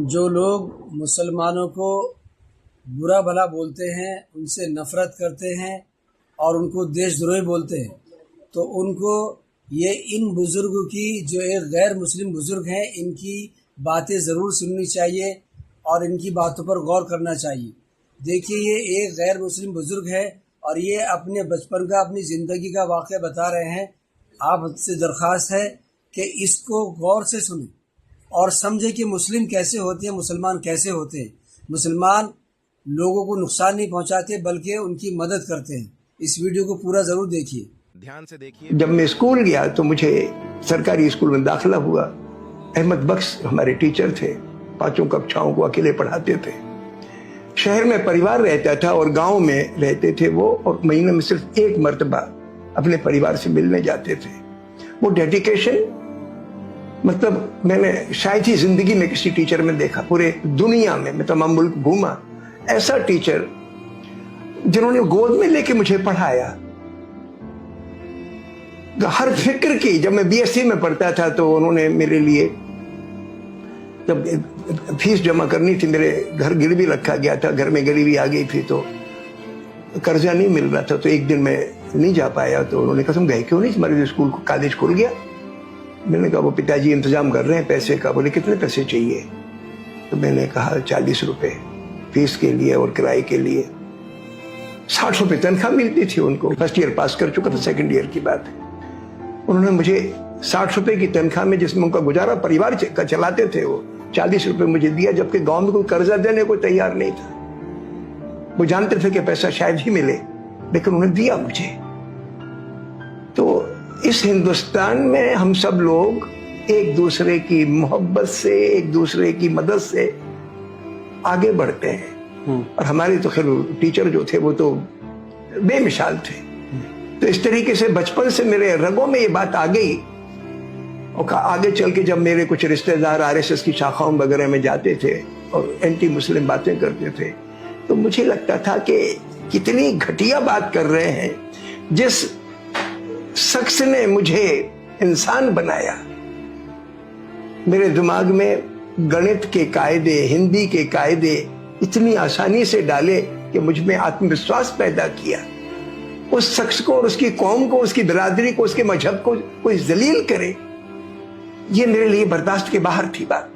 जो लोग मुसलमानों को बुरा भला बोलते हैं, उनसे नफ़रत करते हैं और उनको देशद्रोही बोलते हैं, तो उनको ये इन बुज़ुर्गों की, जो एक गैर मुस्लिम बुज़ुर्ग हैं, इनकी बातें ज़रूर सुननी चाहिए और इनकी बातों पर गौर करना चाहिए। देखिए, ये एक गैर मुस्लिम बुज़ुर्ग है और ये अपने बचपन का, अपनी ज़िंदगी का वाक़या बता रहे हैं। आपसे दरख्वास्त है कि इसको गौर से सुनें और समझे कि मुस्लिम कैसे होते हैं, मुसलमान कैसे होते हैं। मुसलमान लोगों को नुकसान नहीं पहुंचाते बल्कि उनकी मदद करते हैं। इस वीडियो को पूरा ज़रूर देखिए, ध्यान से देखिए। जब मैं स्कूल गया तो मुझे सरकारी स्कूल में दाखिला हुआ। अहमद बख्श हमारे टीचर थे, 5 कक्षाओं को अकेले पढ़ाते थे। शहर में परिवार रहता था और गांव में रहते थे वो, और महीने में सिर्फ 1 मर्तबा अपने परिवार से मिलने जाते थे। वो डेडिकेशन मतलब मैंने शायद ही जिंदगी में किसी टीचर में देखा। पूरे दुनिया में मैं तमाम मुल्क घूमा, ऐसा टीचर जिन्होंने गोद में लेके मुझे पढ़ाया। हर फिक्र की, जब मैं बीएससी में पढ़ता था तो उन्होंने मेरे लिए, जब फीस जमा करनी थी, मेरे घर गिरवी रखा गया था, घर में गरीबी आ गई थी तो कर्जा नहीं मिल रहा था, तो एक दिन मैं नहीं जा पाया। तो उन्होंने कहा तुम गए क्यों नहीं, तुम्हारे स्कूल को कॉलेज खुल गया। मैंने कहा वो पिताजी इंतजाम कर रहे हैं पैसे का। बोले कितने पैसे चाहिए? तो मैंने कहा 40 रुपए फीस के लिए और किराए के लिए। 60 रुपए तनख्वाह मिलती थी उनको। फर्स्ट ईयर पास कर चुका था, सेकंड ईयर की बात है। उन्होंने मुझे 60 रुपए की तनख्वाह में, जिसमें उनका गुजारा परिवार का चलाते थे, वो 40 रुपए मुझे दिया, जबकि गांव में कोई कर्जा देने को तैयार नहीं था। वो जानते थे कि पैसा शायद ही मिले, लेकिन उन्होंने दिया मुझे। तो इस हिंदुस्तान में हम सब लोग एक दूसरे की मोहब्बत से, एक दूसरे की मदद से आगे बढ़ते हैं। और हमारे तो खैर टीचर जो थे वो तो बेमिसाल थे। तो इस तरीके से बचपन से मेरे रगों में ये बात आ गई। और आगे चल के जब मेरे कुछ रिश्तेदार आरएसएस की शाखाओं वगैरह में जाते थे और एंटी मुस्लिम बातें करते थे, तो मुझे लगता था कि कितनी घटिया बात कर रहे हैं। जिस शख्स ने मुझे इंसान बनाया, मेरे दिमाग में गणित के कायदे, हिंदी के कायदे इतनी आसानी से डाले कि मुझ में आत्मविश्वास पैदा किया। उस शख्स को और उसकी कौम को, उसकी बिरादरी को, उसके मजहब को कोई जलील करे, ये मेरे लिए बर्दाश्त के बाहर थी बात।